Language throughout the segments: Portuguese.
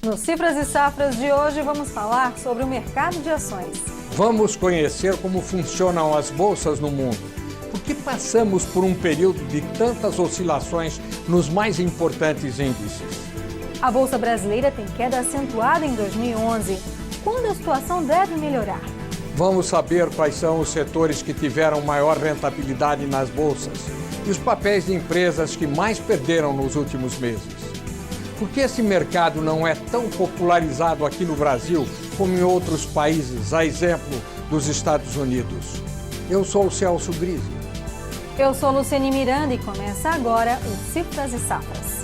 No Cifras e Safras de hoje vamos falar sobre o mercado de ações. Vamos conhecer como funcionam as bolsas no mundo. Por que passamos por um período de tantas oscilações nos mais importantes índices? A Bolsa Brasileira tem queda acentuada em 2011. Quando a situação deve melhorar? Vamos saber quais são os setores que tiveram maior rentabilidade nas bolsas e os papéis de empresas que mais perderam nos últimos meses. Por que esse mercado não é tão popularizado aqui no Brasil como em outros países, a exemplo dos Estados Unidos? Eu sou o Celso Grise. Eu sou Luciane Miranda e começa agora o Cifras e Safras.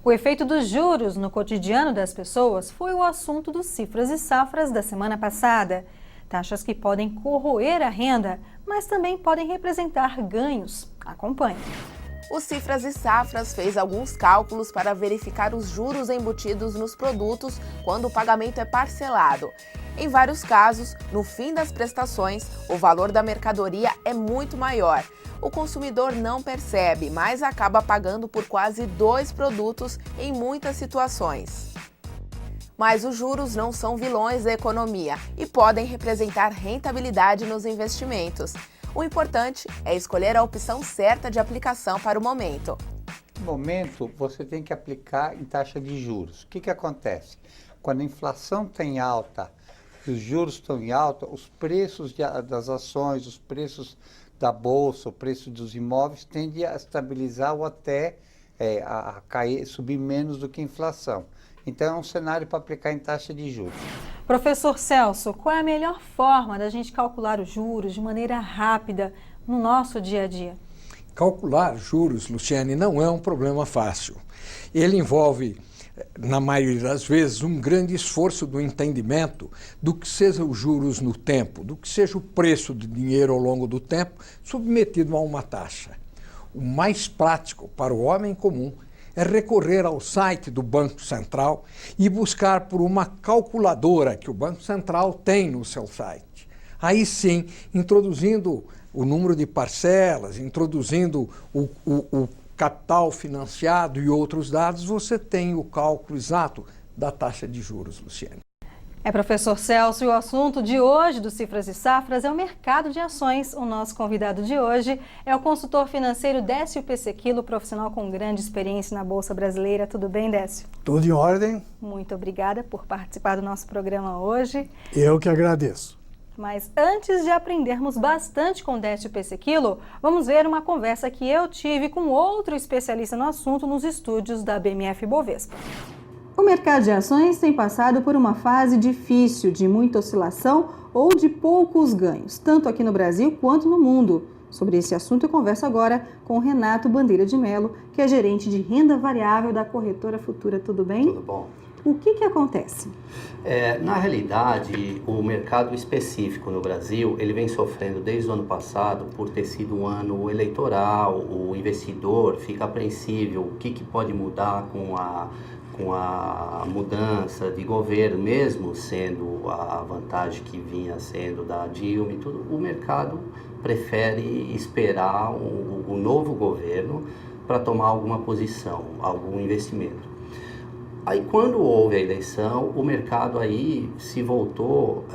O efeito dos juros no cotidiano das pessoas foi o assunto dos Cifras e Safras da semana passada. Taxas que podem corroer a renda, mas também podem representar ganhos. Acompanhe. O Cifras e Safras fez alguns cálculos para verificar os juros embutidos nos produtos quando o pagamento é parcelado. Em vários casos, no fim das prestações, o valor da mercadoria é muito maior. O consumidor não percebe, mas acaba pagando por quase 2 produtos em muitas situações. Mas os juros não são vilões da economia e podem representar rentabilidade nos investimentos. O importante é escolher a opção certa de aplicação para o momento. No momento, você tem que aplicar em taxa de juros. O que acontece? Quando a inflação está em alta e os juros estão em alta, os preços das ações, os preços da bolsa, o preço dos imóveis tende a estabilizar ou até a cair, subir menos do que a inflação. Então é um cenário para aplicar em taxa de juros. Professor Celso, qual é a melhor forma da gente calcular os juros de maneira rápida no nosso dia a dia? Calcular juros, Luciane, não é um problema fácil. Ele envolve, na maioria das vezes, um grande esforço do entendimento do que seja os juros no tempo, do que seja o preço do dinheiro ao longo do tempo submetido a uma taxa. O mais prático para o homem comum é recorrer ao site do Banco Central e buscar por uma calculadora que o Banco Central tem no seu site. Aí sim, introduzindo o número de parcelas, introduzindo o capital financiado e outros dados, você tem o cálculo exato da taxa de juros, Luciane. Professor Celso, e o assunto de hoje do Cifras e Safras é o mercado de ações. O nosso convidado de hoje é o consultor financeiro Décio Pessequilo, profissional com grande experiência na Bolsa Brasileira. Tudo bem, Décio? Tudo em ordem. Muito obrigada por participar do nosso programa hoje. Eu que agradeço. Mas antes de aprendermos bastante com Décio Pessequilo, vamos ver uma conversa que eu tive com outro especialista no assunto nos estúdios da BMF Bovespa. O mercado de ações tem passado por uma fase difícil de muita oscilação ou de poucos ganhos, tanto aqui no Brasil quanto no mundo. Sobre esse assunto eu converso agora com Renato Bandeira de Mello, que é gerente de renda variável da Corretora Futura. Tudo bem? Tudo bom. O que acontece? Na realidade, o mercado específico no Brasil, ele vem sofrendo desde o ano passado por ter sido um ano eleitoral. O investidor fica apreensivo, o que pode mudar com a mudança de governo, mesmo sendo a vantagem que vinha sendo da Dilma e tudo. O mercado prefere esperar o novo governo para tomar alguma posição, algum investimento. Aí quando houve a eleição, o mercado aí se voltou,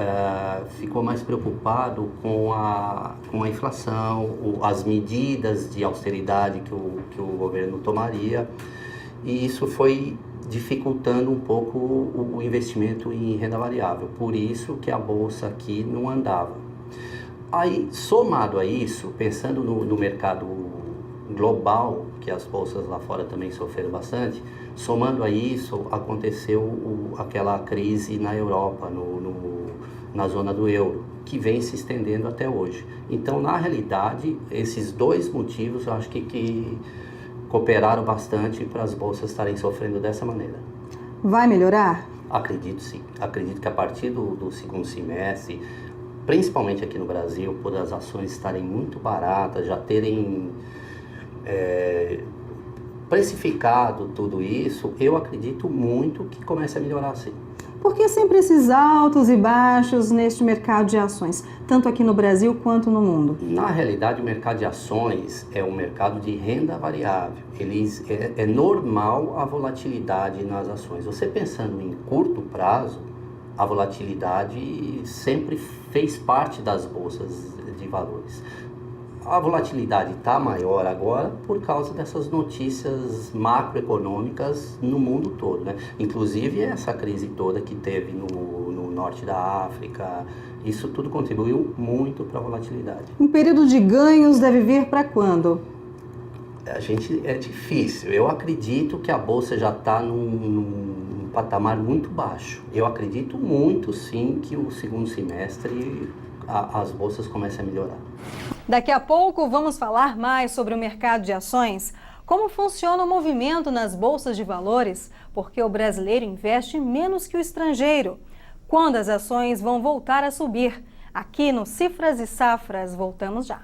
ficou mais preocupado com a inflação, as medidas de austeridade que o governo tomaria, e isso foi dificultando um pouco o investimento em renda variável. Por isso que a bolsa aqui não andava. Aí, somado a isso, pensando no mercado global, que as bolsas lá fora também sofreram bastante, somando a isso, aconteceu aquela crise na Europa, na zona do euro, que vem se estendendo até hoje. Então, na realidade, esses dois motivos, eu acho que cooperaram bastante para as bolsas estarem sofrendo dessa maneira. Vai melhorar? Acredito sim. Acredito que a partir do segundo semestre, principalmente aqui no Brasil, por as ações estarem muito baratas, já terem precificado tudo isso, eu acredito muito que comece a melhorar sim. Por que sempre esses altos e baixos neste mercado de ações, tanto aqui no Brasil quanto no mundo? Na realidade, o mercado de ações é um mercado de renda variável. É normal a volatilidade nas ações. Você pensando em curto prazo, a volatilidade sempre fez parte das bolsas de valores. A volatilidade está maior agora por causa dessas notícias macroeconômicas no mundo todo, né? Inclusive essa crise toda que teve no norte da África, isso tudo contribuiu muito para a volatilidade. Um período de ganhos deve vir para quando? É difícil. Eu acredito que a bolsa já está num patamar muito baixo. Eu acredito muito, sim, que o segundo semestre as bolsas comecem a melhorar. Daqui a pouco vamos falar mais sobre o mercado de ações, como funciona o movimento nas bolsas de valores, porque o brasileiro investe menos que o estrangeiro. Quando as ações vão voltar a subir? Aqui no Cifras e Safras, voltamos já.